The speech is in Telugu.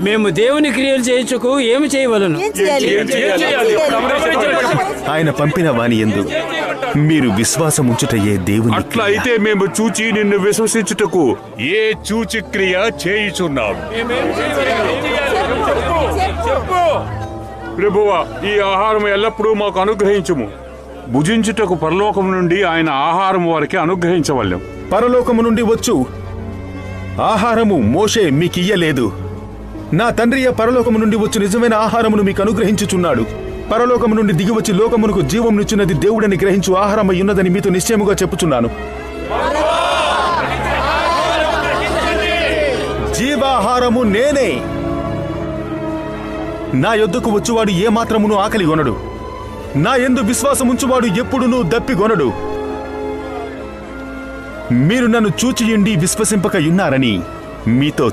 మేము దేవుని క్రియలు చేయించుకు ఏమి చేయవలను? ఆయన పంపిన వాని యందు మీరు విశ్వాసముంచుటయే దేవుని అట్లా అయితే మేము చూచి నిన్ను విశ్వసించుటకు ఏ చూచి క్రియ చేయుచున్నావు? ప్రభువా, ఈ ఆహారం ఎల్లప్పుడూ మాకు అనుగ్రహించుము. భుజించుటకు పరలోకం నుండి ఆయన ఆహారం వారికి అనుగ్రహించవలెం. పరలోకము నుండి వచ్చు ఆహారము మోషే మీకియ్యలేదు. నా తండ్రి పరలోకము నుండి వచ్చు నిజమైన ఆహారమును మీకు అనుగ్రహించుచున్నాడు. పరలోకము నుండి దిగివచ్చి లోకమునకు జీవమునిచ్చినది దేవుడని గ్రహించు ఆహారమై ఉన్నదని మీతో నిశ్చయముగా చెప్పుచున్నాను. జీవాహారము నేనే. నా యొద్దకు వచ్చువాడు ఏమాత్రమును ఆకలి గొనడు. నా యందు విశ్వాసముంచువాడు ఎప్పుడునూ దప్పిగొనడు. మీరు నన్ను చూచియుండి విశ్వసింపక యున్నారని మీతో